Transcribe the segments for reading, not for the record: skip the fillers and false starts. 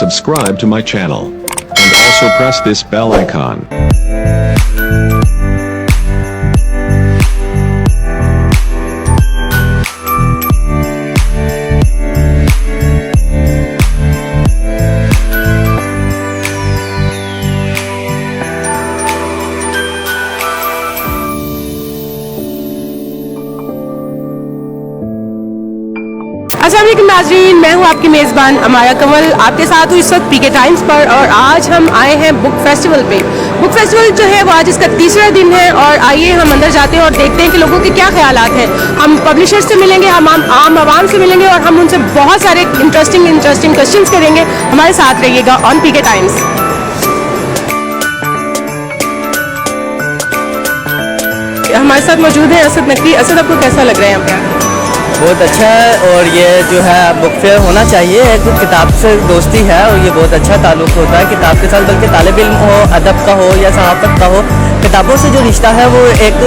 subscribe to my channel. And also press this bell icon. अस्सलामुअलैकुम नाज़रीन, मैं हूँ आपकी मेज़बान अमाया कमल, आपके साथ हूँ इस वक्त पीके टाइम्स पर। और आज हम आए हैं बुक फेस्टिवल पे। बुक फेस्टिवल जो है वो आज इसका तीसरा दिन है और आइए हम अंदर जाते हैं और देखते हैं कि लोगों के क्या ख्यालात हैं। हम पब्लिशर्स से मिलेंगे, हम आम आवाम से मिलेंगे और हम उनसे बहुत सारे इंटरेस्टिंग क्वेश्चंस करेंगे। हमारे साथ रहिएगा ऑन पीके टाइम्स। हमारे साथ मौजूद है असद नकवी। असद, आपको कैसा लग रहा है यहाँ पे? बहुत अच्छा है और ये जो है बुक फेयर होना चाहिए। एक किताब से दोस्ती है और ये बहुत अच्छा ताल्लुक़ होता है किताब के साथ, बल्कि तालिब इल्म हो, अदब का हो या सहाफ़त का हो, किताबों से जो रिश्ता है वो एक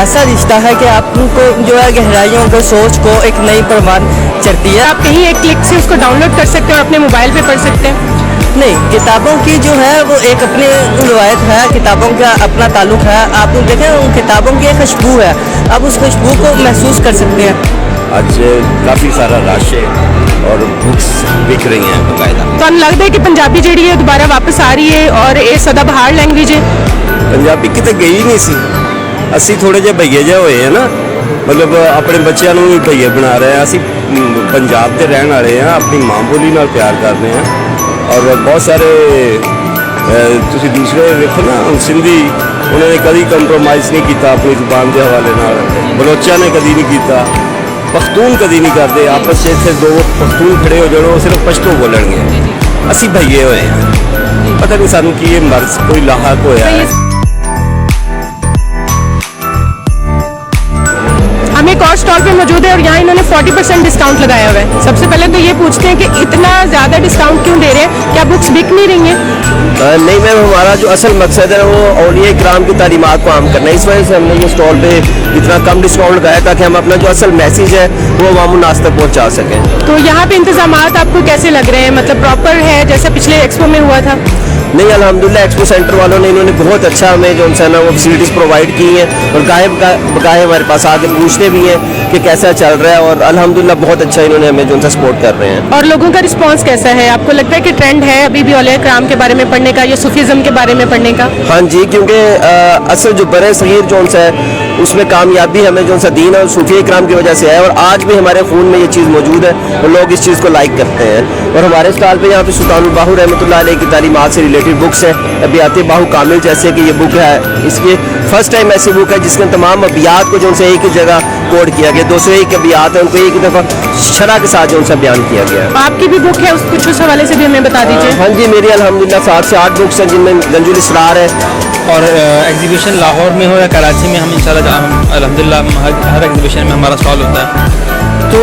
ऐसा रिश्ता है कि आपको जो है गहराइयों को, सोच को एक नई परवान चढ़ती है। आप कहीं एक क्लिक से उसको डाउनलोड कर सकते हैं और अपने मोबाइल पे पढ़ सकते हैं। नहीं, किताबों की जो है वो एक अपनी रिवायत है, किताबों का अपना ताल्लुक़ है। आप देखें उन किताबों की एक खुशबू है, आप उस खुशबू को महसूस कर सकते हैं। आज काफ़ी सारा रश है और बुक्स बिक रही हैं बाकायदा। तो लगता है कि पंजाबी जी है दोबारा वापस आ रही है और ये सदाबहार लैंग्वेज है। पंजाबी किते गई नहीं सी, असी थोड़े जे भईए जे होए हैं ना, मतलब अपने बच्चों भी भईए बना रहे हैं। असी पंजाब के रहने वाले हैं, अपनी माँ बोली नाल प्यार करते हैं और बहुत सारे तुसी दूसरे देखो ना, सिंधी उन्होंने कभी कंप्रोमाइज़ नहीं किया अपनी जुबान के हवाले नाल, बलोचा ने कभी नहीं किया, पख्तून कभी नहीं करते। आपस से इतने दो पख्तून खड़े हो जाओ सिर्फ पश्तो बोलेंगे। असी भईए होए हैं, पता नहीं सानू कि ये मर्ज कोई लाहक होया है। हम एक और स्टॉल पे मौजूद है और यहाँ इन्होंने 40% डिस्काउंट लगाया हुआ है। सबसे पहले तो ये पूछते हैं कि इतना ज़्यादा डिस्काउंट क्यों दे रहे हैं, क्या बुक्स बिक नहीं रही हैं? नहीं मैम, हमारा जो असल मकसद है वो औलिया इकराम की तालीमात को आम करना है। इस वजह से हमने ये स्टॉल पे इतना कम डिस्काउंट लगाया ताकि हम अपना जो असल मैसेज है वो अवाम उन्नास तक पहुँचा सकें। तो यहाँ पे इंतजामात आपको कैसे लग रहे हैं, मतलब प्रॉपर है जैसे पिछले एक्सपो में हुआ था? नहीं, अल्हम्दुलिल्लाह एक्सपो सेंटर वालों ने इन्होंने बहुत अच्छा हमें जो है ना वो फैसिलिटीज़ प्रोवाइड की हैं और गाहे हमारे पास आके पूछते भी हैं कि कैसा चल रहा है और अल्हम्दुलिल्लाह बहुत अच्छा इन्होंने हमें जो है सपोर्ट कर रहे हैं। और लोगों का रिस्पांस कैसा है? आपको लगता है कि ट्रेंड है अभी भी औलिया इकराम के बारे में पढ़ने का या सूफीज़्म के बारे में पढ़ने का? हाँ जी, क्योंकि असल जो बड़े सगीर जो है उसमें कामयाबी हमें जो सा दीन और सूफी इकराम की वजह से है और आज भी हमारे खून में ये चीज़ मौजूद है और लोग इस चीज़ को लाइक करते हैं। और हमारे स्टॉल पे यहाँ पे सुल्तानुल बाहू रहमतुल्लाह अलैह की तालीमात से रिलेटेड बुक्स हैं। अबियात बाहू कामिल जैसे कि ये बुक है, इसकी फर्स्ट टाइम ऐसी बुक है जिसने तमाम अबियात को जो उनसे एक ही जगह कोड किया गया। 201 अबियात है, उनको एक ही दफ़ा शरह के साथ जो उनसे बयान किया गया है। आपकी भी बुक है, कुछ उस हवाले से भी हमें बता दीजिए। हाँ जी, मेरी अल्हम्दुलिल्लाह 7 से 8 बुक्स हैं जिनमें गंजुल इसरार है। और एग्जीबिशन लाहौर में हो या कराची में, हम इंशाल्लाह अल्हम्दुलिल्लाह हर एग्जीबिशन में हमारा स्टॉल होता है। तो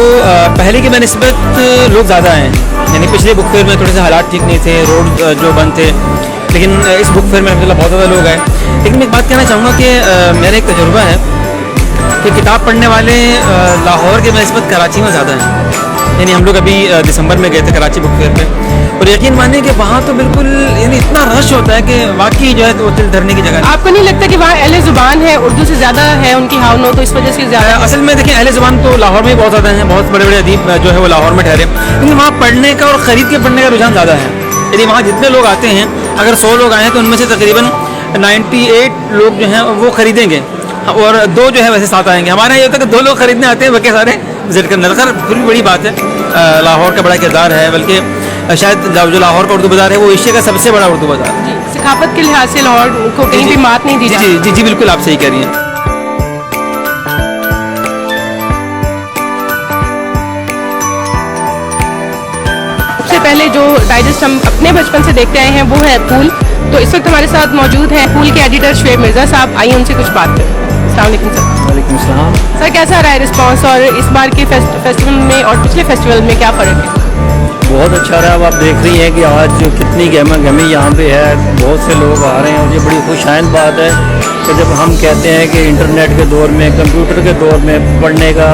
पहले की बनस्बत लोग ज़्यादा हैं, यानी पिछले बुक फेयर में थोड़े से हालात ठीक नहीं थे, रोड जो बंद थे, लेकिन इस बुक फेयर में अल्हम्दुलिल्लाह बहुत ज़्यादा लोग आए। लेकिन मैं एक बात कहना चाहूँगा कि मेरा एक तजुर्बा है कि किताब पढ़ने वाले लाहौर के बनस्बत कराची में ज़्यादा हैं। यानी हम लोग अभी दिसंबर में गए थे कराची बुक फेयर पे और यकीन मानिए कि वहाँ तो बिल्कुल यानी इतना रश होता है कि वाकई जो है तो दिल धरने की जगह। आपको नहीं लगता कि वहाँ अहले ज़ुबान है, उर्दू से ज़्यादा है उनकी हावनो, तो इस वजह से ज़्यादा? असल में देखिए, अहले ज़ुबान तो लाहौर में बहुत ज़्यादा हैं, बहुत बड़े बड़े अदीब जो है वो लाहौर में ठहरे, लेकिन वहाँ पढ़ने का और ख़रीद के पढ़ने का रुझान ज़्यादा है। यदि वहाँ जितने लोग आते हैं, अगर 100 लोग आए हैं तो उनमें से तकरीबन 98 लोग जो हैं वो ख़रीदेंगे और 2 जो है वैसे साथ आएंगे। हमारे यहाँ ये होता है कि 2 लोग खरीदने आते हैं, बाकी सारे विजिट करने। खैर फिर भी बड़ी बात है, लाहौर का बड़ा किरदार है, बल्कि शायद जो लाहौर का उर्दू बाज़ार है वो एशिया का सबसे बड़ा उर्दू बाज़ार है। सकाफत के लिहाज से लाहौर को कहीं भी मात नहीं दी। जी जी जी बिल्कुल, आप सही कह रही हैं। सबसे पहले जो डाइजेस्ट हम अपने बचपन से देखते आए हैं वो है फूल। तो इस वक्त हमारे साथ मौजूद हैं फूल के एडिटर शुएब मिर्ज़ा साहब। आइए उनसे कुछ बात करें। अस्सलाम वालेकुम सर। वालेकुम सलाम। सर, कैसा रहा है रिस्पांस और इस बार के फेस्टिवल में और पिछले फेस्टिवल में क्या फ़र्क है? बहुत अच्छा रहा। अब आप देख रही हैं कि आज कितनी गहमा गहमी यहाँ पे है, बहुत से लोग आ रहे हैं और ये बड़ी खुशाइंद बात है कि जब हम कहते हैं कि इंटरनेट के दौर में, कंप्यूटर के दौर में पढ़ने का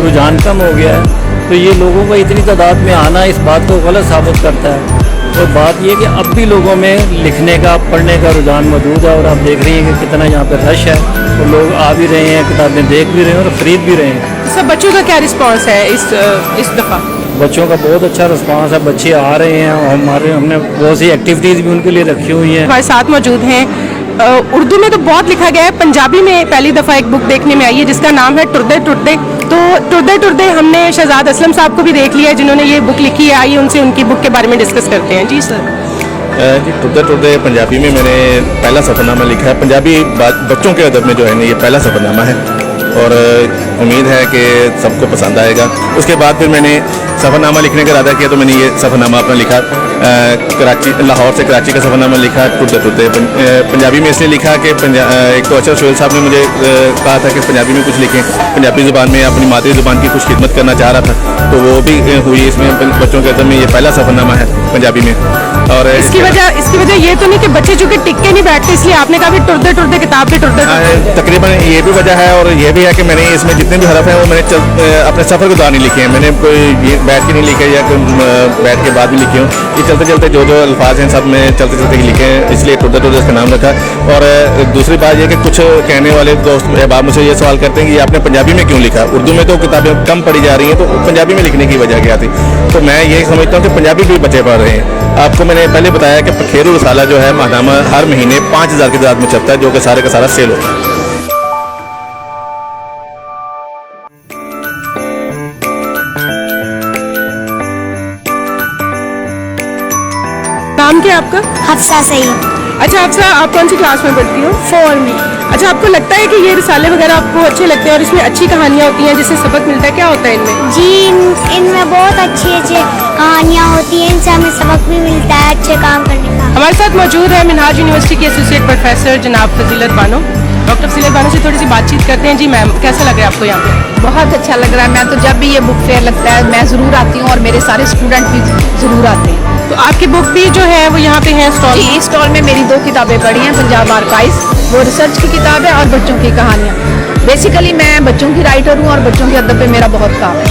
रुझान कम हो गया है, तो ये लोगों का इतनी तादाद में आना इस बात को गलत साबित करता है। और बात ये कि अब भी लोगों में लिखने का पढ़ने का रुझान मौजूद है और आप देख रही हैं कि कितना यहाँ पर रश है और लोग आ भी रहे हैं, किताबें देख भी रहे हैं और ख़रीद भी रहे हैं। सब बच्चों का क्या रिस्पांस है इस दफ़ा? बच्चों का बहुत अच्छा रिस्पांस है, बच्चे आ रहे हैं और हमने बहुत सी एक्टिविटीज़ भी उनके लिए रखी हुई हैं। हमारे साथ मौजूद हैं। उर्दू में तो बहुत लिखा गया है, पंजाबी में पहली दफ़ा एक बुक देखने में आई है जिसका नाम है टुरदे टुरदे। तो टुरदे टुरदे हमने शहजाद असलम साहब को भी देख लिया है जिन्होंने ये बुक लिखी है। आइए उनसे उनकी बुक के बारे में डिस्कस करते हैं। जी सर। जी टुरदे टुरदे पंजाबी में मैंने पहला सफ़रनामा लिखा है। पंजाबी बच्चों के अदब में जो है ना ये पहला सफ़रनामा है और उम्मीद है कि सबको पसंद आएगा। उसके बाद फिर मैंने सफ़रनामा लिखने का इरादा किया तो मैंने ये सफ़रनामा अपना लिखा। कराची लाहौर से कराची का सफ़रनामा लिखा टुरदे टुरदे। पंजाबी में इसलिए लिखा कि एक तो अच्छा सोहेल साहब ने मुझे कहा था कि पंजाबी में कुछ लिखें, पंजाबी ज़ुबान में अपनी मादरी ज़ुबान की कुछ खिदमत करना चाह रहा था तो वो भी हुई। इसमें बच्चों के अदब में ये पहला सफ़रनामा है पंजाबी में। और इसकी वजह ये तो नहीं कि बच्चे चूंकि टिक के नहीं बैठते इसलिए आपने कहा टुरदे टुरदे किताब के टुरदे टुरदे। तकरीबन ये भी वजह है और ये भी है कि मैंने इसमें जितने भी हरफ हैं वो मैंने अपने सफ़र के दौरान ही लिखे हैं। मैंने कोई ये बैठ के नहीं लिखे या बैठ के बाद भी लिखे हूँ। ये चलते चलते जो जो अल्फाज हैं सब मैं चलते चलते ही लिखे हैं, इसलिए टुरदे टुरदे इसका नाम रखा। और दूसरी बात यह कि कुछ कहने वाले दोस्त अहबाब मुझसे ये सवाल करते हैं कि ये आपने पंजाबी में क्यों लिखा? उर्दू में तो किताबें कम पढ़ी जा रही हैं तो पंजाबी में लिखने की वजह क्या थी? तो मैं ये समझता हूँ कि पंजाबी भी बच्चे पढ़ रहे हैं। आपको मैंने पहले बताया कि खेरुल रसाला जो है माहनामा हर महीने 5,000 की तादाद में चलता है जो कि सारे का सारा सेल होता है। नाम क्या है आपका? हफ्सा सईद। अच्छा हफ्सा, आप कौन सी क्लास में पढ़ती हो? 4 में। अच्छा, आपको लगता है कि ये रिसाले वगैरह आपको अच्छे लगते हैं और इसमें अच्छी कहानियाँ होती हैं जिससे सबक मिलता है? क्या होता है इनमें? जी इनमें बहुत अच्छी अच्छी कहानियाँ होती हैं, इनसे हमें सबक भी मिलता है अच्छे काम करने का। हमारे साथ मौजूद है मिनहाज यूनिवर्सिटी के एसोसिएट प्रोफेसर जनाब फजीलत बानो। डॉक्टर फजीलत बानो से थोड़ी सी बातचीत करते हैं। जी मैम, कैसा लग रहा है आपको यहाँ पे? बहुत अच्छा लग रहा है। मैं तो जब भी ये बुक फेयर लगता है मैं ज़रूर आती हूँ और मेरे सारे स्टूडेंट भी ज़रूर आते हैं। तो आपकी बुक भी जो है वो यहाँ पे है स्टॉल? जी, इस स्टॉल में मेरी 2 किताबें पढ़ी हैं, पंजाब आर्काइव्स, वो रिसर्च की किताब है, और बच्चों की कहानियाँ। बेसिकली मैं बच्चों की राइटर हूँ और बच्चों के अदब पे मेरा बहुत काम है,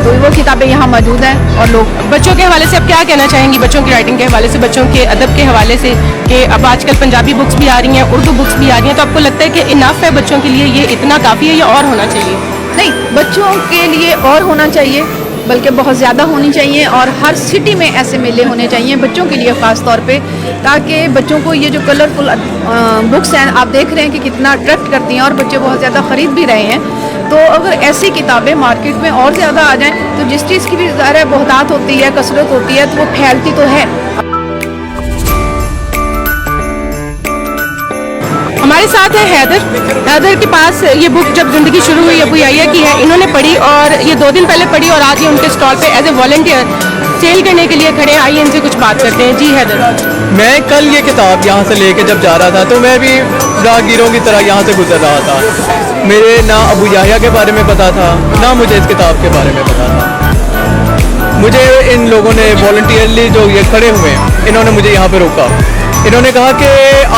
तो वो किताबें यहाँ मौजूद हैं। और लोग बच्चों के हवाले से आप क्या कहना चाहेंगी? बच्चों की राइटिंग के हवाले से, बच्चों के अदब के हवाले से, कि अब आजकल पंजाबी बुक्स भी आ रही हैं, उर्दू बुक्स भी आ रही हैं, तो आपको लगता है कि इनफ है बच्चों के लिए, ये इतना काफ़ी है या और होना चाहिए? नहीं, बच्चों के लिए और होना चाहिए, बल्कि बहुत ज़्यादा होनी चाहिए। और हर सिटी में ऐसे मेले होने चाहिए बच्चों के लिए ख़ास तौर पे, ताकि बच्चों को ये जो कलरफुल बुक्स हैं आप देख रहे हैं कि कितना अट्रैक्ट करती हैं और बच्चे बहुत ज़्यादा ख़रीद भी रहे हैं। तो अगर ऐसी किताबें मार्केट में और ज़्यादा आ जाएं तो जिस चीज़ की भी ज़्यादा बहुतात होती है, कसरत होती है, तो वो फैलती तो है। हमारे साथ है हैदर के पास ये बुक जब जिंदगी शुरू हुई अबू याया की है, इन्होंने पढ़ी और ये 2 दिन पहले पढ़ी और आज ये उनके स्टॉल पे एज ए वॉलंटियर सेल करने के लिए खड़े हैं। आइए इनसे कुछ बात करते हैं। जी हैदर। मैं कल ये किताब यहाँ से लेके जब जा रहा था तो मैं भी राहगीरों की तरह यहाँ से गुजर रहा था। मेरे ना अबू याया के बारे में पता था, ना मुझे इस किताब के बारे में पता था। मुझे इन लोगों ने वॉलंटियरली जो ये खड़े हुए हैं, इन्होंने मुझे यहाँ पे रोका। इन्होंने कहा कि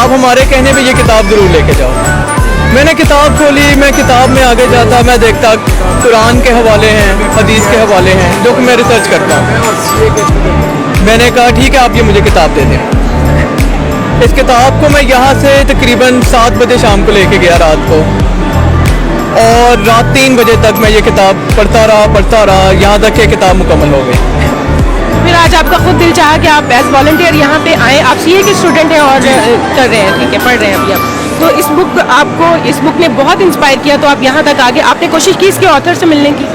आप हमारे कहने पे ये किताब ज़रूर लेके जाओ। मैंने किताब खोली, मैं किताब में आगे जाता, मैं देखता कुरान के हवाले हैं, हदीस के हवाले हैं, जो कि मैं रिसर्च करता हूँ। मैंने कहा ठीक है, आप ये मुझे किताब दे दें। इस किताब को मैं यहाँ से तकरीबन 7 बजे शाम को लेके गया रात को, और रात 3 बजे तक मैं ये किताब पढ़ता रहा, यहाँ तक ये किताब मुकम्मल हो गई। फिर आज आपका खुद दिल चाहा कि आप एज वॉलंटियर यहाँ पे आए। आप सीए के स्टूडेंट हैं और कर रहे हैं, ठीक है, पढ़ रहे हैं अभी आप। तो इस बुक ने बहुत इंस्पायर किया, तो आप यहाँ तक आ गए। आपने कोशिश की इसके ऑथर से मिलने की?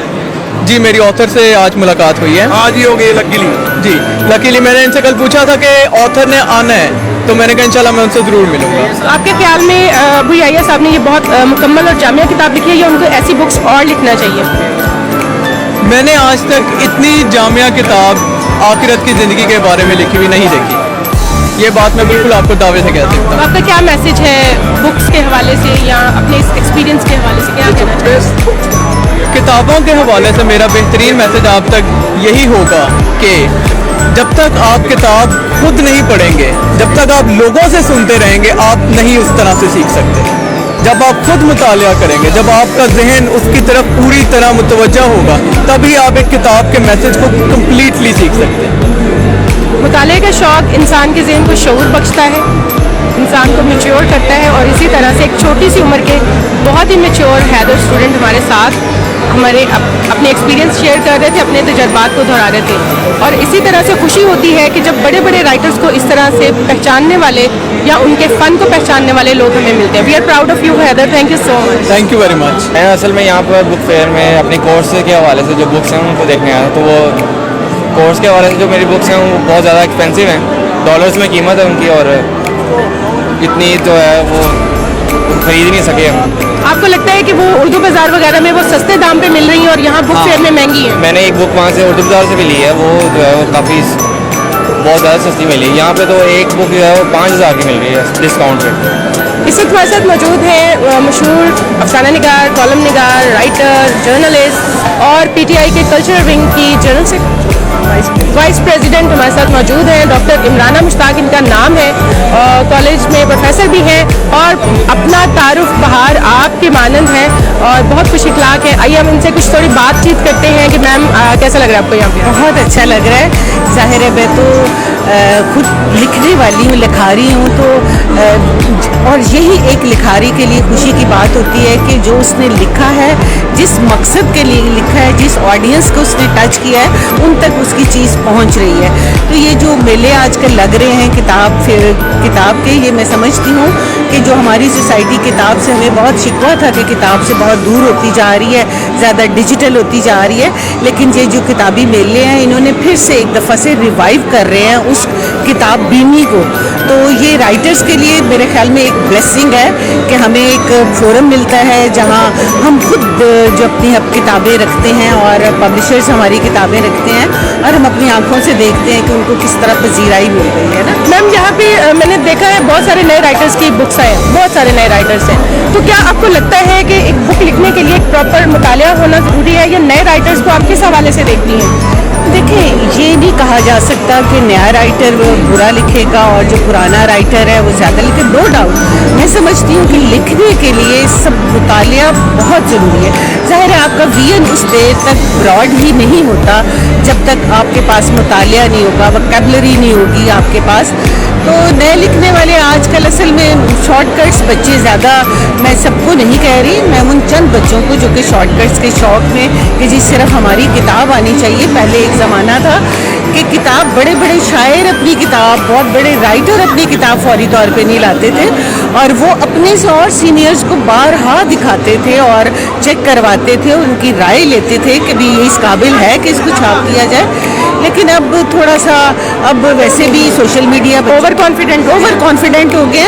जी, मेरी ऑथर से आज मुलाकात हुई है। आज ही हो गई लकीली। जी, लकीली मैंने इनसे कल पूछा था कि ऑथर ने आना है, तो मैंने कहा इंशाल्लाह मैं उनसे ज़रूर मिलूंगा। आपके ख्याल में अबू याया साहब ने ये बहुत मुकम्मल और जामिया किताब लिखी है या उनको ऐसी बुक्स और लिखना चाहिए? मैंने आज तक इतनी जामिया किताब आखिरत की ज़िंदगी के बारे में लिखी हुई नहीं देखी। ये बात मैं बिल्कुल आपको दावे से कह सकता हूँ। आपका क्या मैसेज है बुक्स के हवाले से या अपने इस एक्सपीरियंस के हवाले से, क्या कहना चाहिए? किताबों के हवाले से मेरा बेहतरीन मैसेज आप तक यही होगा कि जब तक आप किताब खुद नहीं पढ़ेंगे, जब तक आप लोगों से सुनते रहेंगे, आप नहीं उस तरह से सीख सकते। जब आप खुद मुतालिया करेंगे, जब आपका जहन उसकी तरफ पूरी तरह मुतवज्जा होगा, तभी आप एक किताब के मैसेज को कम्प्लीटली सीख सकते हैं। मुताले का शौक़ इंसान के ज़हन को शऊर बख्शता है, इंसान को मैच्योर करता है। और इसी तरह से एक छोटी सी उम्र के बहुत ही मैच्योर हैदर स्टूडेंट हमारे साथ अपने एक्सपीरियंस शेयर कर रहे थे, अपने तजर्बात को दोहरा रहे थे। और इसी तरह से खुशी होती है कि जब बड़े बड़े राइटर्स को इस तरह से पहचानने वाले या उनके फ़न को पहचानने वाले लोग हमें मिलते हैं। We are proud of you Haider, thank you so much. Thank you very much. मैं असल में यहाँ पर बुक फेयर में अपने कोर्स के हवाले से जो बुक्स हैं उनको देखने आया, तो वो कोर्स के हवाले से जो मेरी बुक्स हैं वो बहुत ज़्यादा एक्सपेंसिव हैं, डॉलर्स में कीमत है उनकी, और इतनी जो है वो खरीद नहीं सके हम। आपको लगता है कि वो उर्दू बाज़ार वगैरह में वो सस्ते दाम पे मिल रही हैं और यहाँ बुक फेयर में महंगी है? मैंने एक बुक वहाँ से उर्दू बाज़ार से भी ली है, वो जो है वो काफ़ी बहुत ज़्यादा सस्ती मिली है। यहाँ पे तो एक बुक जो है वो 5000 की मिल रही है डिस्काउंट पे। इस वक्त हमारे साथ मौजूद है मशहूर अफसाना निगार, कॉलम निगार, राइटर, जर्नलिस्ट और PTI के कल्चरल विंग की जनरल वाइस प्रेसिडेंट हमारे साथ मौजूद हैं। डॉक्टर इमराना मुश्ताक इनका नाम है, कॉलेज में प्रोफेसर भी हैं और अपना तारुफ बहार आपके मानंद है और बहुत खुश इखलाक है। आइए हम इनसे कुछ थोड़ी बातचीत करते हैं कि मैम कैसा लग रहा है आपको यहाँ पे? बहुत अच्छा लग रहा है। ज़ाहिर है मैं तो खुद लिखने वाली हूँ, लिखारी हूँ, तो और यही एक लिखारी के लिए खुशी की बात होती है कि जो उसने लिखा है, जिस मकसद के लिए लिखा है, जिस ऑडियंस को उसने टच किया है, उन तक उसकी चीज़ पहुंच रही है। तो ये जो मेले आजकल लग रहे हैं किताब के, ये मैं समझती हूँ कि जो हमारी सोसाइटी किताब से हमें बहुत शिकवा था कि किताब से बहुत दूर होती जा रही है, ज़्यादा डिजिटल होती जा रही है, लेकिन ये जो किताबी मेले हैं इन्होंने फिर से एक दफ़ा से रिवाइव कर रहे हैं उस किताब बीमी को। तो ये राइटर्स के लिए मेरे ख्याल में एक ब्लेसिंग है कि हमें एक फोरम मिलता है जहाँ हम खुद जो अपनी किताबें रखते हैं और पब्लिशर्स हमारी किताबें रखते हैं और हम अपनी आंखों से देखते हैं कि उनको किस तरह पजीराई मिल रही है ना। मैम यहाँ पे मैंने देखा है बहुत सारे नए राइटर्स की बुक्स आए हैं, बहुत सारे नए राइटर्स हैं, तो क्या आपको लगता है कि एक बुक लिखने के लिए एक प्रॉपर मुतालिया होना ज़रूरी है या नए राइटर्स को आप किस हवाले से देखती हैं? देखें, ये नहीं कहा जा सकता कि नया राइटर वो बुरा लिखेगा और जो पुराना राइटर है वो ज़्यादा लिखे। नो डाउट, मैं समझती हूँ कि लिखने के लिए सब मुतालिया बहुत ज़रूरी है। ज़ाहिर है आपका विजन उस देर तक ब्रॉड ही नहीं होता जब तक आपके पास मुतालिया नहीं होगा, वोकैबुलरी नहीं होगी आपके पास। तो नए लिखने वाले आजकल असल में शॉर्टकट्स बच्चे ज़्यादा, मैं सबको नहीं कह रही, मैं उन चंद बच्चों को जो कि शॉर्टकट्स के शौक़ में कि जी सिर्फ हमारी किताब आनी चाहिए। पहले एक ज़माना था कि किताब, बड़े बड़े शायर अपनी किताब, बहुत बड़े राइटर अपनी किताब फौरी तौर पे नहीं लाते थे और वो अपने से और सीनियर्स को बारहा दिखाते थे और चेक करवाते थे, उनकी राय लेते थे कि भी ये इस काबिल है कि इसको छाप दिया जाए। लेकिन अब थोड़ा सा, अब वैसे भी सोशल मीडिया ओवर कॉन्फिडेंट हो गए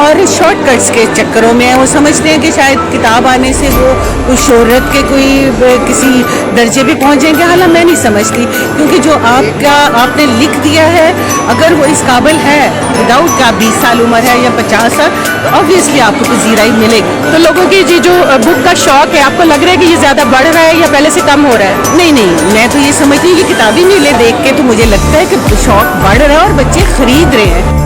और शॉर्टकट्स के चक्करों में वो समझते हैं कि शायद किताब आने से वो कोई शोहरत के किसी दर्जे पे पहुंच जाएंगे। हालांकि मैं नहीं समझती, क्योंकि जो आपने लिख दिया है, अगर वो इस काबिल है, विदाउट का 20 साल उम्र है या 50 साल, तो ऑब्वियसली आपको पजीराई मिलेगी। तो लोगों की जी जो बुक का शौक़ है, आपको लग रहा है कि ये ज़्यादा बढ़ रहा है या पहले से कम हो रहा है? नहीं, मैं तो ये समझती हूँ कि किताबी मेले देख के तो मुझे लगता है कि शौक बढ़ रहा है और बच्चे खरीद रहे हैं।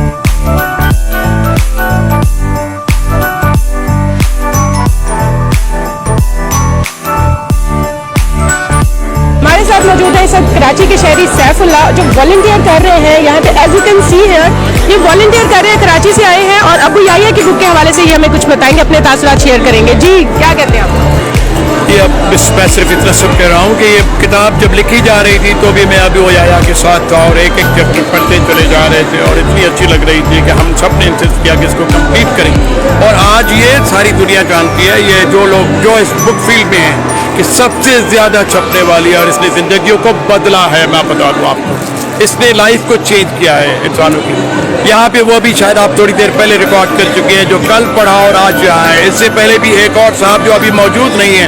हमारे साथ मौजूद है इस वक्त कराची के शहरी सैफुल्लाह, जो वॉलंटियर कर रहे हैं यहाँ पे। As you can see here, ये वॉलंटियर कर रहे हैं, कराची से आए हैं और अबू याया की बुक के हवाले से ये हमें कुछ बताएंगे, अपने तासुरात शेयर करेंगे। जी, क्या कहते हैं आप? ये अब मैं सिर्फ इतना सब कह रहा हूँ कि ये किताब जब लिखी जा रही थी तो भी मैं अभी वो याया के साथ था और एक चैप्टर पढ़ते चले जा रहे थे और इतनी अच्छी लग रही थी कि हम सब ने इंसिस्ट किया कि इसको कंप्लीट करें। और आज ये सारी दुनिया जानती है, ये जो लोग जो इस बुक फील्ड में हैं, कि सबसे ज़्यादा छपने वाली है और इसने ज़िंदगियों को बदला है। मैं बता दूँ आपको, इसने लाइफ को चेंज किया है इंसानों की। यहाँ पे वो भी शायद आप थोड़ी देर पहले रिकॉर्ड कर चुके हैं, जो कल पढ़ा और आज यहाँ है। इससे पहले भी एक और साहब जो अभी मौजूद नहीं है,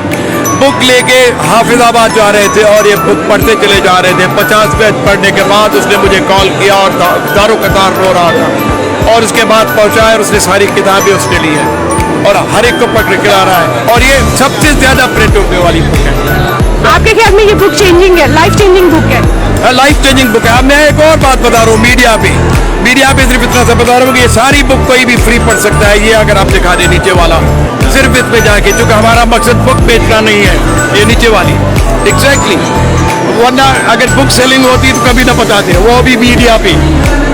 बुक लेके हाफिजाबाद जा रहे थे और ये बुक पढ़ते चले जा रहे थे। 50 पेज पढ़ने के बाद उसने मुझे कॉल किया और दारो कतार रो रहा था और उसके बाद पहुँचाया और उसने सारी किताबें उसने ली है और हर एक को पढ़ के ला रहा है और ये सबसे ज़्यादा प्रिंट होने वाली बुक है। आपके ख्याल में ये बुक चेंजिंग है, लाइफ चेंजिंग बुक है? लाइफ चेंजिंग बुक है। अब मैं एक और बात बता रहा हूँ, मीडिया पे सिर्फ इतना सा बता रहा हूँ कि ये सारी बुक कोई भी फ्री पढ़ सकता है। ये अगर आप दिखा दें नीचे वाला, सिर्फ इसमें जाके, क्योंकि हमारा मकसद बुक बेचना नहीं है, ये नीचे वाली एग्जैक्टली वरना अगर बुक सेलिंग होती तो कभी ना बताते, वो भी मीडिया पे।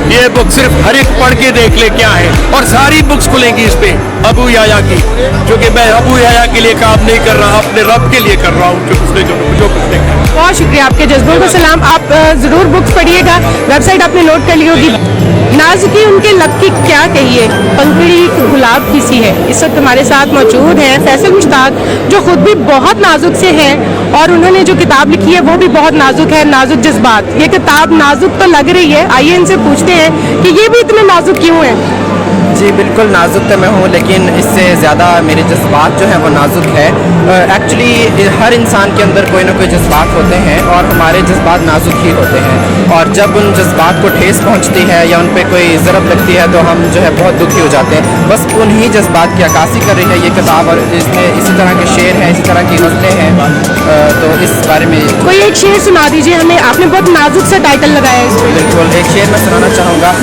ये बुक सिर्फ हर एक पढ़ के देख ले क्या है, और सारी बुक्स खुलेंगी इस पे अबू याया की, क्योंकि मैं अबू याया के लिए काम नहीं कर रहा, अपने रब के लिए कर रहा हूँ जो कुछ देखा। बहुत शुक्रिया, आपके जज्बों को सलाम। आप ज़रूर बुक्स पढ़िएगा, वेबसाइट आपने नोट कर ली होगी। नाजुकी उनके लब की क्या कहिए, पंखड़ी गुलाब की सी है। इस वक्त हमारे साथ मौजूद हैं फैसल मुश्ताक, जो खुद भी बहुत नाजुक से हैं, और उन्होंने जो किताब लिखी है वो भी बहुत नाजुक है, नाजुक जज्बात। ये किताब नाजुक तो लग रही है, आइए इनसे पूछते हैं कि ये भी इतने नाजुक क्यों हैं। जी बिल्कुल, नाजुक तो मैं हूँ, लेकिन इससे ज़्यादा मेरे जज्बात जो हैं वो नाजुक है। एक्चुअली हर इंसान के अंदर कोई ना कोई जज्बात होते हैं, और हमारे जज्बात नाजुक ही होते हैं, और जब उन जज्बात को ठेस पहुँचती है या उन पर कोई ज़रब लगती है तो हम जो है बहुत दुखी हो जाते हैं। बस उन्हीं जज्बात की अक्कासी कर रही है ये किताब, और इसमें इसी तरह के शेर हैं, इसी तरह की गज़लें हैं। तो इस बारे में कोई एक शेर सुना दीजिए हमें, आपने बहुत नाजुक सा टाइटल लगाया है इसमें। बिल्कुल, एक शेर मैं सुनाना चाहूँगा।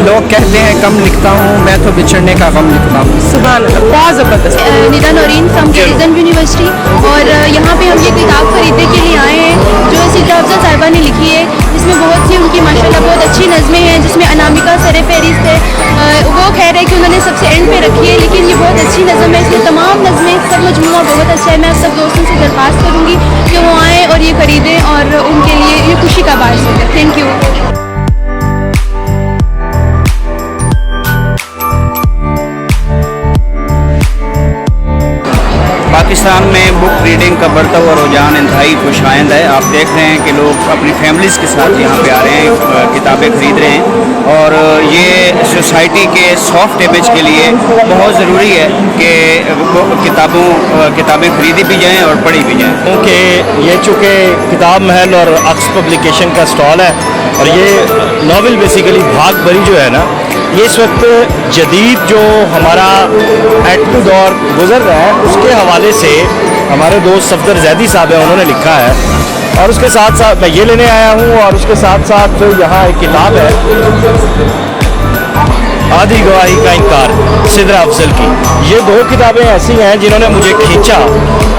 लोग कहते हैं कम लिखता हूँ, मैं तो बिछड़ने का गम लिखता हूँ। सुभान अल्लाह, बहुत ज़बरदस्त। निदा नौरीन फ्रॉम गिरिजन यूनिवर्सिटी, और यहाँ पे हम ये किताब खरीदने के लिए आए हैं जो सिद्रा अफजल साहिबा ने लिखी है। इसमें बहुत सी उनकी माशाल्लाह बहुत अच्छी नज़में हैं, जिसमें अनामिका सरे फहरिस्त है। वो कह रहे हैं कि उन्होंने सबसे एंड पे रखी है, लेकिन ये बहुत अच्छी नज़म है। इसमें तमाम नज़में, सब मजमूआ बहुत अच्छा है। मैं सब दोस्तों से दरख्वास्त करूँगी कि वो आएँ और ये खरीदें, और उनके लिए ये खुशी का बायस होगा। Thank you. पाकिस्तान में बुक रीडिंग का बढ़ता हुआ रुझान इंतहाई खुशाइंद है। आप देख रहे हैं कि लोग अपनी फैमिलीज़ के साथ यहाँ पे आ रहे हैं, किताबें ख़रीद रहे हैं, और ये सोसाइटी के सॉफ्ट इमेज के लिए बहुत ज़रूरी है कि किताबें खरीदी भी जाएँ और पढ़ी भी जाएँ। क्योंकि ये चूँकि किताब महल और अक्स पब्लिकेशन का स्टॉल है, और ये नावल बेसिकली भाग भरी जो है ना, ये इस वक्त जदीद जो हमारा एटमी दौर गुजर रहा है उसके हवाले से हमारे दोस्त सफदर जैदी साहब हैं, उन्होंने लिखा है। और उसके साथ साथ मैं ये लेने आया हूँ, और उसके साथ साथ यहाँ एक किताब है आधी गवाही का इनकार सिद्रा अफजल की। ये दो किताबें ऐसी हैं जिन्होंने मुझे खींचा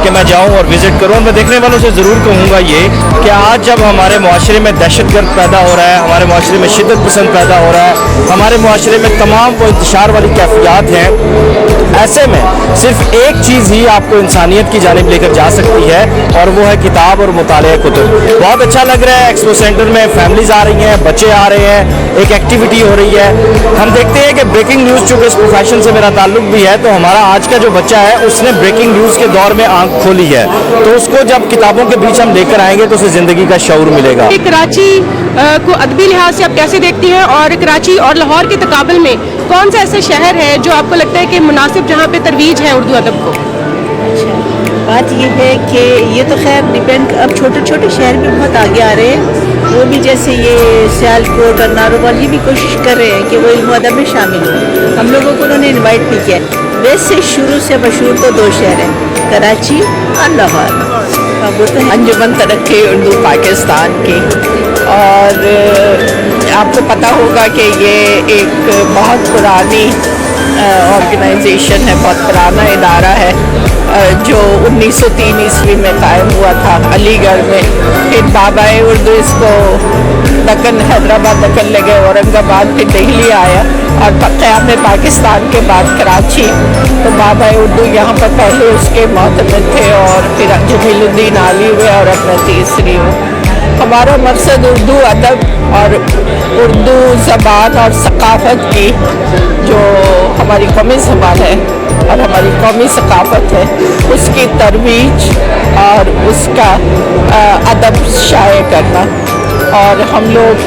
कि मैं जाऊं और विज़िट करूं। मैं देखने वालों से ज़रूर कहूँगा ये कि आज जब हमारे माशरे में दहशतगर्द पैदा हो रहा है, हमारे माशरे में शिद्दत पसंद पैदा हो रहा है, हमारे माशरे में तमाम वो इंतशार वाली कैफियत हैं, ऐसे में सिर्फ एक चीज़ ही आपको इंसानियत की जानिब लेकर जा सकती है, और वो है किताब और मुताले कुतुब। बहुत अच्छा लग रहा है, एक्सपो सेंटर में फैमिलीज़ आ रही हैं, बच्चे आ रहे हैं, एक एक्टिविटी हो रही है। हम देखते हैं कि ब्रेकिंग न्यूज़, चूँकि इस प्रोफेशन से मेरा ताल्लुक भी है, तो हमारा आज का जो बच्चा है उसने ब्रेकिंग न्यूज़ के दौर में आंख खोली है, तो उसको जब किताबों के बीच हम लेकर आएंगे तो उसे ज़िंदगी का शऊर मिलेगा। कराची को अदबी लिहाज से आप कैसे देखती हैं, और कराची और लाहौर के तकाबल में कौन सा ऐसा शहर है जो आपको लगता है कि मुनासिब, जहाँ पे तरवीज है उर्दू अदब को? बात ये है कि ये तो खैर डिपेंड, अब छोटे छोटे शहर भी बहुत आगे आ रहे हैं, वो भी जैसे ये सियालकोट और नारोवाल ये भी कोशिश कर रहे हैं कि वो इल्म अदब में शामिल हो। हम लोगों को उन्होंने इनवाइट भी किया। वैसे शुरू से मशहूर तो दो शहर हैं, कराची और लाहौर। वो तो अंजुमन तरक्की उर्दू पाकिस्तान की, और आपको पता होगा कि ये एक बहुत पुरानी ऑर्गेनाइजेशन है, बहुत पुराना इदारा है, जो 1903 ईस्वी में कायम हुआ था अलीगढ़ में। फिर बाबाए उर्दू इसको दक्कन, हैदराबाद दक्कन ले गए, औरंगाबाद, फिर दिल्ली आया, और क़याम पाकिस्तान के बाद कराची। तो बाबाए उर्दू यहाँ पर पहले उसके मोहतमिद थे, और फिर जमीलुद्दीन आली हुए, और अब मैं तीसरी हूँ। हमारा मकसद उर्दू अदब और उर्दू ज़बान और सकाफ़त की, जो हमारी कौमी ज़बान है और हमारी कौमी सकाफ़त है, उसकी तरवीज और उसका अदब शाये करना। और हम लोग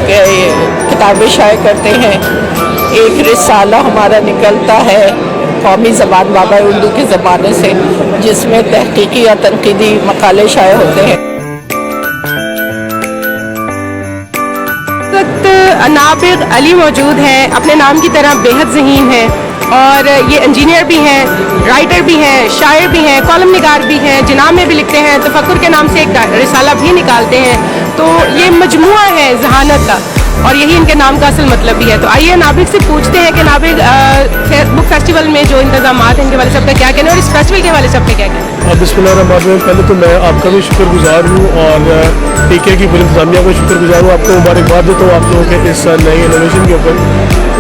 किताबें शाये करते हैं। एक रिसाला हमारा निकलता है कौमी ज़बान बाबा उर्दू के ज़माने से, जिसमें तहकीकी या तनकीदी मकाले शाये होते हैं। नाबिग अली मौजूद है, अपने नाम की तरह बेहद ज़हीन है, और ये इंजीनियर भी हैं, राइटर भी हैं, शायर भी हैं, कॉलम निगार भी हैं, जिनाब में भी लिखते हैं, तफक्कुर के नाम से एक रिसाला भी निकालते हैं। तो ये मजमुआ है ज़हानत का, और यही इनके नाम का असल मतलब भी है। तो आइए नाबिग से पूछते हैं कि नाबिग बुक फेस्टिवल में जो इंतजाम हैं इनके वाले सब का क्या कहना है, और इस फेस्टिवल के वाले सब का क्या कहना है? बिस्मिल्लाहिर्रहमानिर्रहीम। पहले तो मैं आपका भी शुक्रगुजार हूँ और टीके की पूरी इंतजामिया का शुक्रगुजार हूँ। आपको मुबारकबाद देता हूँ आप लोगों के इस नए इनोवेशन के ऊपर।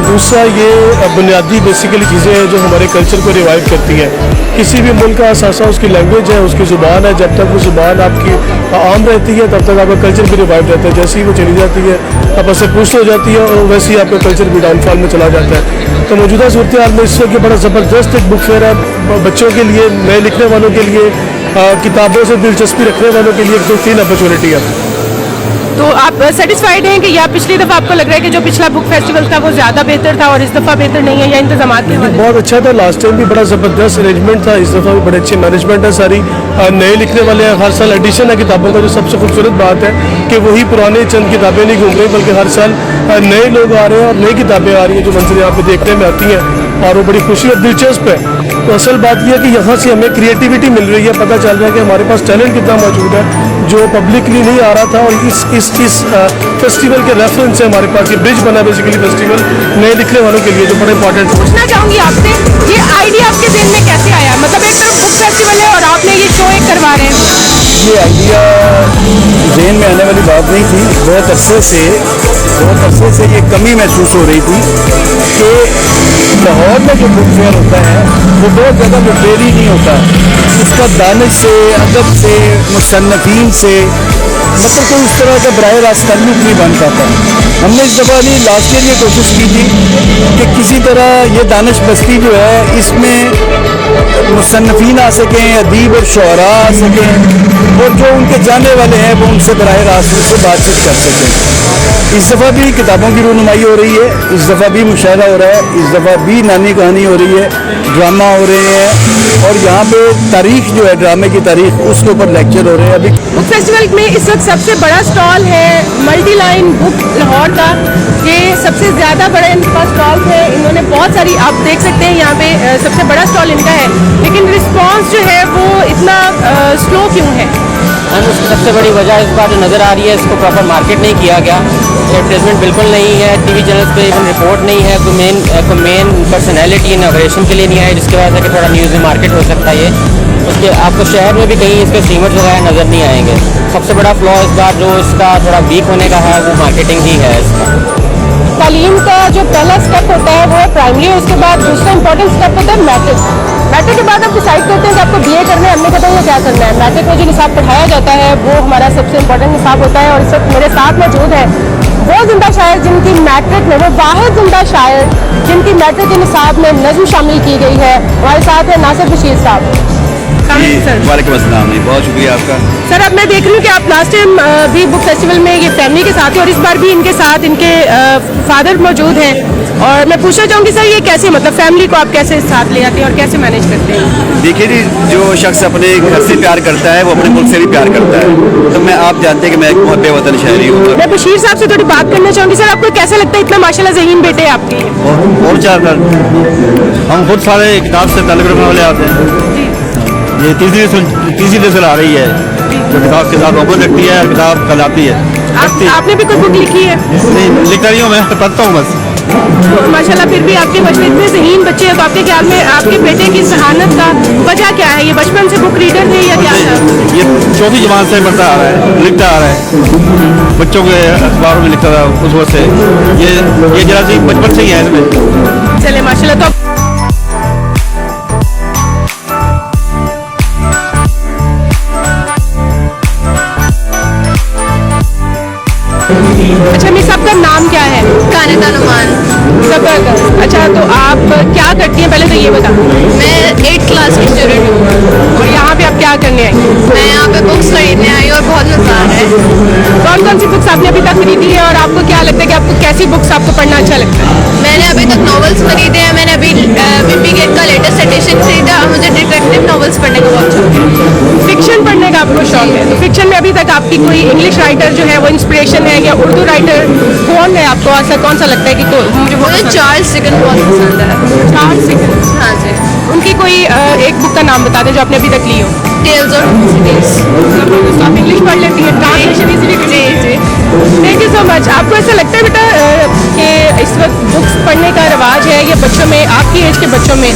दूसरा ये बुनियादी बेसिकली चीज़ें हैं जो हमारे कल्चर को रिवाइव करती हैं। किसी भी मुल्क का असासा उसकी लैंग्वेज है, उसकी ज़ुबान है। जब तक वो ज़ुबान आपकी आम रहती है तब तक आपका कल्चर भी रिवाइव रहता है। जैसे ही वो चली जाती है आपस से पुष्ट हो जाती है और वैसे ही आपका कल्चर भी डाउनफॉल में चला जाता है। तो मौजूदा सूरत हाल में इस वक्त बड़ा ज़बरदस्त एक बुक फेयर है बच्चों के लिए, नए लिखने वालों के लिए, किताबों से दिलचस्पी रखने वालों के लिए 2-3 अपॉर्चुनिटी है। तो आप सेटिस्फाइड हैं कि या पिछली दफ़ा आपको लग रहा है कि जो पिछला बुक फेस्टिवल था वो ज़्यादा बेहतर था और इस दफ़ा बेहतर नहीं है, या इंतजामात के हवाले? बहुत अच्छा था, लास्ट टाइम भी बड़ा ज़बरदस्त अरेंजमेंट था, इस दफ़ा भी बड़े अच्छी मैनेजमेंट है सारी। नए लिखने वाले हैं, हर साल एडिशन है किताबों का। जो सबसे खूबसूरत बात है कि वही पुराने चंद किताबें नहीं घूम रही बल्कि हर साल नए लोग आ रहे हैं और नई किताबें आ रही हैं जो मंजर यहाँ पे देखने में आती हैं और वो बड़ी खुशी और दिलचस्प है। तो असल बात यह है कि यहाँ से हमें क्रिएटिविटी मिल रही है, पता चल रहा है कि हमारे पास टैलेंट कितना मौजूद है जो पब्लिकली नहीं आ रहा था। और इस फेस्टिवल के रेफरेंस से हमारे पास ये ब्रिज बना बेसिकली फेस्टिवल नए लिखने वालों के लिए, जो बड़ा इंपॉर्टेंट है। पूछना चाहूँगी आपसे, ये आइडिया आपके जहन में कैसे आया? मतलब एक तरफ बुक फेस्टिवल है और आपने ये शो एक करवा रहे हैं। ये आइडिया जहन में आने वाली बात नहीं थी। बहुत अरसे से ये कमी महसूस हो रही थी कि लाहौर में जो बुक फेयर होता है वो बहुत ज़्यादा लिटरेरी नहीं होता है। उसका दानिश से, अदब से, मुसन्नफीन से मतलब कोई इस तरह का बराह रास्त ताल्लुक नहीं बन पाता। हमने इस दफ़ा नहीं लास्ट ईयर ये कोशिश की थी कि किसी तरह ये दानिश बस्ती जो है इसमें मुसन्नफीन आ सकें, अदीब और शुअरा आ सकें और जो उनके जाने वाले हैं वो उनसे बराह रास्त से बातचीत कर सकें। इस दफ़ा भी किताबों की रूनुमाई हो रही है, इस दफ़ा भी मुशायरा हो रहा है, इस दफ़ा भी नानी कहानी हो रही है, ड्रामा हो रहे हैं और यहाँ पे तारीख जो है ड्रामे की तारीख उसके ऊपर लेक्चर हो रहे हैं। अभी बुक फेस्टिवल में इस वक्त सबसे बड़ा स्टॉल है मल्टी लाइन बुक लाहौर का। ये सबसे ज़्यादा बड़ा इनका स्टॉल है। इन्होंने बहुत सारी, आप देख सकते हैं यहाँ पे सबसे बड़ा स्टॉल इनका है, लेकिन रिस्पांस जो है वो इतना स्लो क्यों है? उसकी सबसे बड़ी वजह इस बार जो नज़र आ रही है, इसको प्रॉपर मार्केट नहीं किया गया, एडवर्टाइजमेंट बिल्कुल नहीं है, टीवी चैनल्स पे इवन रिपोर्ट नहीं है, कोई मेन पर्सनैलिटी इनॉग्रेशन के लिए नहीं आए, जिसकी वजह से कि थोड़ा न्यूज़ में मार्केट हो सकता है। उसके आपको शहर में भी कहीं इसके स्ट्रीमर्स वगैरह नज़र नहीं आएंगे। सबसे बड़ा फ्लॉ इस बार जो इसका थोड़ा वीक होने का है वो मार्केटिंग ही है इसका। तालीम का जो पहला स्टेप होता है वो है प्राइमरी, उसके बाद दूसरा इंपॉर्टेंट स्टेप होता है मैट्रिक। मैट्रिक के बाद आप डिसाइड करते हैं कि आपको बीए करना है, हमने कहते हैं क्या करना है। मैट्रिक में जो निसाब पढ़ाया जाता है वो हमारा सबसे इंपॉर्टेंट निसाब होता है। और इस वक्त मेरे साथ मौजूद है वो जिंदा शायर जिनकी मैट्रिक में, वो वाहिद जिंदा शायर जिनकी मैट्रिक के निसाब में नज़्म शामिल की गई है। हमारे साथ है नासिर बशीर साहब। वालेकुम अस्सलाम, बहुत शुक्रिया आपका। सर, अब मैं देख रही हूँ कि आप लास्ट टाइम भी बुक फेस्टिवल में ये फैमिली के साथ हैं और इस बार भी इनके साथ इनके फादर मौजूद हैं। और मैं पूछना चाहूँगी सर, ये कैसे, मतलब फैमिली को आप कैसे साथ ले आते हैं और कैसे मैनेज करते हैं? देखिए जी, जो शख्स अपने घर से प्यार करता है वो अपने मुल्क से भी प्यार करता है। तो मैं, आप जानते हैं कि मैं एक मुहब्बे वतन शहरी हूँ। मैं बशीर साहब से थोड़ी बात करना चाहूँगी। सर, आपको कैसा लगता है, इतना माशाल्लाह ज़हीन बेटे आपके? और चार हम खुद सारे किताब से ताल्लुक़ रखने वाले आते हैं। ये तीसरी नस्ल आ रही है जो किताब के साथ मोहब्बत रखती है और किताब कहलाती है। आपने भी कोई बुक लिखी है? नहीं, लिखता नहीं हूँ, मैं पढ़ता हूँ बस। माशाल्लाह, फिर भी आपके बच्चे इतने ज़हीन बच्चे हैं, तो आपके ख्याल में आपके बेटे की जहानत का वजह क्या है? ये बचपन से बुक रीडर थे या क्या था? ये चौथी जमात से पढ़ता आ रहा है, लिखता आ रहा है, बच्चों के अखबारों में लिखता था उस वक्त से। ये जरा सी बचपन से ही है इसमें। चले माशाल्लाह। तो अच्छा, मेरे सबका नाम क्या है? कानत अनुमान। जबरदस्त। अच्छा, तो आप क्या करती हैं पहले तो ये बता। मैं 8th क्लास की स्टूडेंट हूँ। और यहाँ पे आप क्या करने आई? मैं यहाँ पे बुक्स खरीदने आई और बहुत मज़ा आ रहा है। कौन कौन सी बुक्स आपने अभी तक खरीदी है और आपको क्या लगता है कि आपको कैसी बुक्स आपको पढ़ना अच्छा लगता है? मैंने अभी तक नॉवेल्स खरीदे हैं। मैंने अभी बिम्बी गेट का लेटेस्ट एडिशन खरीदा और मुझे डिटेक्टिव नॉवेल्स पढ़ने का बहुत शौक है। फिक्शन पढ़ने का आपको शौक है? तो फिक्शन में अभी तक आपकी कोई इंग्लिश राइटर जो है वो इंस्पिरेशन है, या उर्दू राइटर कौन है आपको? ऐसा कौन सा लगता है कि मुझे चार्ल्स डिकन बहुत पसंद है। Charles Dickens? हाँ जी। उनकी कोई एक बुक का नाम बता दें जो आपने अभी तक ली हो। Tales of cities. आप इंग्लिश पढ़ लेती हैं? Translation easily? जी जी। Thank you so much. आपको ऐसा लगता है बेटा कि इस वक्त बुक्स पढ़ने का रिवाज है या बच्चों में, आपकी एज के बच्चों में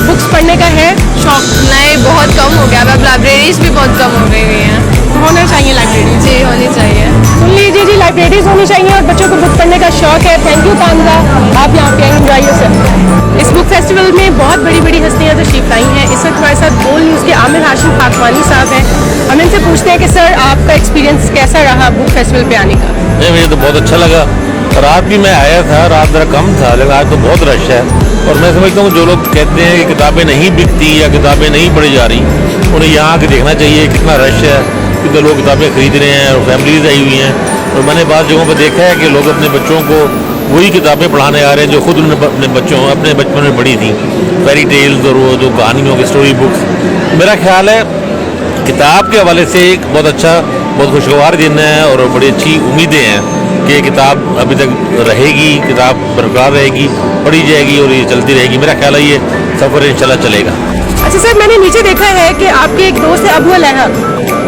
बुक्स पढ़ने का है शौक? नहीं, बहुत कम हो गया। अब लाइब्रेरीज भी बहुत कम हो गई हुई हैं। होना चाहिए लाइब्रेरी? जी, होनी चाहिए। सुन लीजिए जी, लाइब्रेरीज होनी चाहिए और बच्चों को बुक पढ़ने का शौक है। थैंक यू कामजा, आप यहाँ पे एंजॉय योरसेल्फ। इस बुक फेस्टिवल में बहुत बड़ी बड़ी हस्तियाँ तशरीफ लाई हैं। इस वक्त हमारे साथ बोल न्यूज़ के आमिर हाशिम खाकवानी साहब हैं। हम इनसे पूछते हैं कि सर, आपका एक्सपीरियंस कैसा रहा बुक फेस्टिवल पे आने का? नहीं, मुझे तो बहुत अच्छा लगा। रात भी मैं आया था, रात जरा कम था, लेकिन आज तो बहुत रश है। और मैं समझता हूँ जो लोग कहते हैं कि किताबें नहीं बिकती या किताबें नहीं पढ़ी जा रही, उन्हें यहाँ आके देखना चाहिए कितना रश है, कितने लोग किताबें खरीद रहे हैं और फैमिलीज आई हुई हैं। और मैंने बात जगहों पर देखा है कि लोग अपने बच्चों को वही किताबें पढ़ाने आ रहे हैं जो खुद उन्होंने अपने बचपन में पढ़ी थी, फेरी टेल्स और वो जो कहानियों की स्टोरी बुक्स। मेरा ख्याल है किताब के हवाले से एक बहुत अच्छा, बहुत खुशगवार दिन है और बड़ी अच्छी उम्मीदें हैं कि ये किताब अभी तक रहेगी, किताब बरकरार रहेगी, पढ़ी जाएगी और ये चलती रहेगी। मेरा ख्याल है ये सफ़र इंशाल्लाह चलेगा। अच्छा सर, मैंने नीचे देखा है कि आपके एक दोस्त है अबू लहा,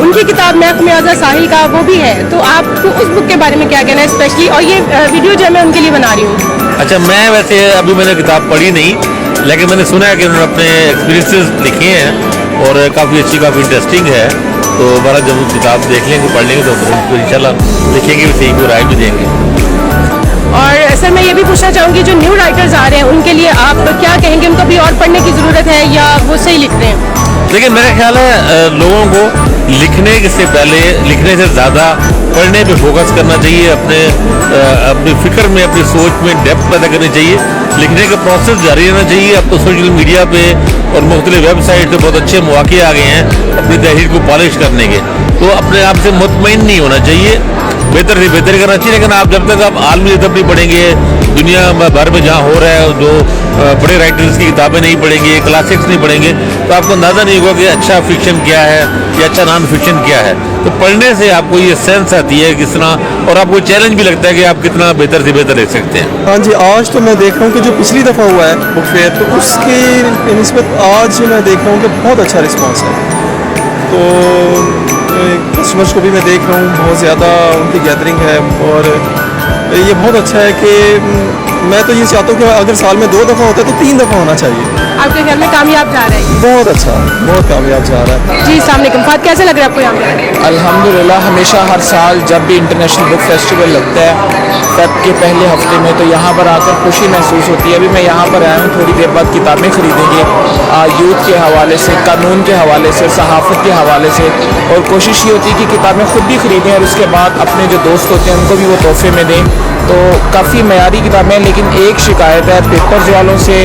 उनकी किताब महक में आज़ा साहिल का वो भी है, तो आपको उस बुक के बारे में क्या कहना है स्पेशली? और ये वीडियो जो है मैं उनके लिए बना रही हूँ। अच्छा, मैं वैसे अभी मैंने किताब पढ़ी नहीं, लेकिन मैंने सुना है कि उन्होंने अपने एक्सपीरियंसेस लिखे हैं और काफ़ी अच्छी, काफ़ी इंटरेस्टिंग है। तो बड़ा जब किताब देख लेंगे, पढ़ लेंगे तो फिर इंशाल्लाह लिखेंगे भी सही, को राय भी देंगे। और सर, मैं ये भी पूछना चाहूँगी, जो न्यू राइटर्स आ रहे हैं उनके लिए आप क्या कहेंगे? उनको भी और पढ़ने की ज़रूरत है या वो सही लिख रहे हैं? देखिए, मेरा ख्याल है लोगों को लिखने से पहले, लिखने से ज़्यादा पढ़ने पे फोकस करना चाहिए। अपनी फ़िक्र में, अपनी सोच में डेप्थ पैदा करनी चाहिए। लिखने का प्रोसेस जारी रहना चाहिए। अब तो सोशल मीडिया पे और मुख्तलिफ वेबसाइट पे बहुत अच्छे मौके आ गए हैं अपनी तहरीर को पॉलिश करने के। तो अपने आप से मुतमईन नहीं होना चाहिए, बेहतर से बेहतर करना चाहिए। लेकिन आप जब तक आप आलमी अदब नहीं पढ़ेंगे, दुनिया भर में जहाँ हो रहा है, जो बड़े राइटर्स की किताबें नहीं पढ़ेंगे, क्लासिक्स नहीं पढ़ेंगे, तो आपको अंदाज़ा नहीं होगा कि अच्छा फिक्शन क्या है या अच्छा नॉन फिक्शन क्या है। तो पढ़ने से आपको ये सेंस आती है किस तरह, और आपको चैलेंज भी लगता है कि आप कितना बेहतर से बेहतर लिख सकते हैं। हाँ जी, आज तो मैं देख रहा हूँ कि जो पिछली दफ़ा हुआ है बुक फेयर, तो उसकी निस्बत आज मैं देख रहा हूँ कि बहुत अच्छा रिस्पॉन्स है। तो कस्टमर्स को भी मैं देख रहा हूँ, बहुत ज़्यादा उनकी गैदरिंग है और ये बहुत अच्छा है कि मैं तो ये चाहता हूँ कि अगर साल में 2 दफ़ा होता है तो 3 दफ़ा होना चाहिए। आपके घर में कामयाब जा रहा है? बहुत अच्छा, बहुत कामयाब जा रहा है जी। अस्सलाम वालेकुम फ़ात, कैसे लग रहा है आपको यहाँ पे? अल्हम्दुलिल्लाह, हमेशा हर साल जब भी इंटरनेशनल बुक फेस्टिवल लगता है फेब के पहले हफ्ते में, तो यहाँ पर आकर खुशी महसूस होती है। अभी मैं यहाँ पर आया हूँ, थोड़ी देर बाद किताबें खरीदेंगे यूथ के हवाले से, कानून के हवाले से, सहाफ़त के हवाले से, और कोशिश ये होती है कि किताबें खुद भी खरीदें और उसके बाद अपने जो दोस्त होते हैं उनको भी वो तोहफे में दें। तो काफ़ी मयारी किताबें हैं, लेकिन एक शिकायत है पेपर्स वालों से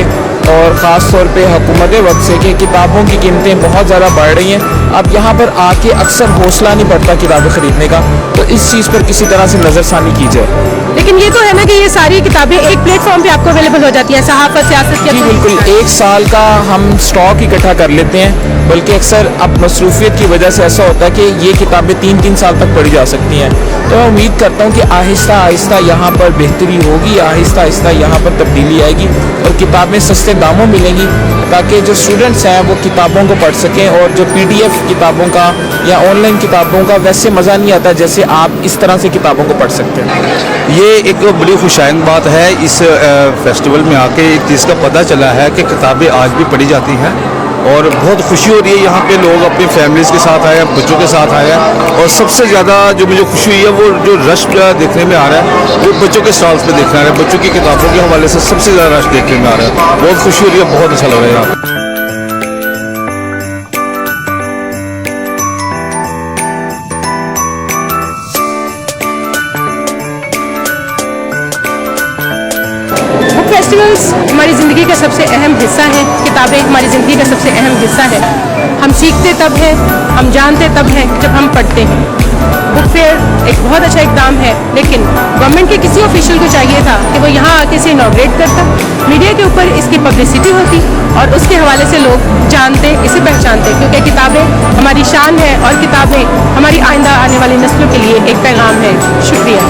और ख़ास तौर पे हुकूमत वक्त से कि किताबों की कीमतें बहुत ज़्यादा बढ़ रही हैं। अब यहाँ पर आके अक्सर हौसला नहीं बढ़ता किताबें ख़रीदने का, तो इस चीज़ पर किसी तरह से नज़रसानी की जाए। लेकिन ये तो है ना कि ये सारी किताबें एक प्लेटफॉर्म पे आपको अवेलेबल हो जाती हैं, सहाफ़त, सियासत के? जी बिल्कुल, 1 साल का हम स्टॉक इकट्ठा कर लेते हैं, बल्कि अक्सर अब मसरूफियत की वजह से ऐसा होता है कि ये किताबें 3-3 साल तक पढ़ी जा सकती हैं। तो मैं उम्मीद करता हूँ कि आहिस्ता आहिस्ता यहाँ पर बेहतरी होगी, आहिस्ता आहिस्ता यहाँ पर तब्दीली आएगी और किताबें सस्ते दामों मिलेंगी, ताकि जो स्टूडेंट्स हैं वो किताबों को पढ़ सकें। और जो PDF किताबों का या ऑनलाइन किताबों का वैसे मज़ा नहीं आता जैसे आप इस तरह से किताबों को पढ़ सकते हैं। ये एक बड़ी खुशाइंद बात है, इस फेस्टिवल में आके एक चीज़ का पता चला है कि किताबें आज भी पढ़ी जाती हैं और बहुत खुशी हो रही है। यहाँ पे लोग अपनी फैमिलीज़ के साथ आए हैं, बच्चों के साथ आए हैं, और सबसे ज़्यादा जो मुझे खुशी हुई है वो जो रश देखने में आ रहा है वो बच्चों के स्टॉल्स पे देखने आ रहा है। बच्चों की किताबों के हवाले से सबसे ज़्यादा रश देखने में आ रहा है। बहुत खुशी हो रही है, बहुत अच्छा लग रहा है यहाँ पर। फेस्टिवल्स हमारी ज़िंदगी का सबसे अहम हिस्सा है, किताबें हमारी ज़िंदगी का सबसे अहम हिस्सा है। हम सीखते तब हैं, हम जानते तब हैं जब हम पढ़ते हैं। बुक फेयर एक बहुत अच्छा इक़दाम है, लेकिन गवर्नमेंट के किसी ऑफिशियल को चाहिए था कि वो यहाँ आके इसे इनॉग्रेट करता, मीडिया के ऊपर इसकी पब्लिसिटी होती और उसके हवाले से लोग जानते, इसे पहचानते, क्योंकि किताबें हमारी शान है और किताबें हमारी आइंदा आने वाली नस्लों के लिए एक पैगाम है। शुक्रिया।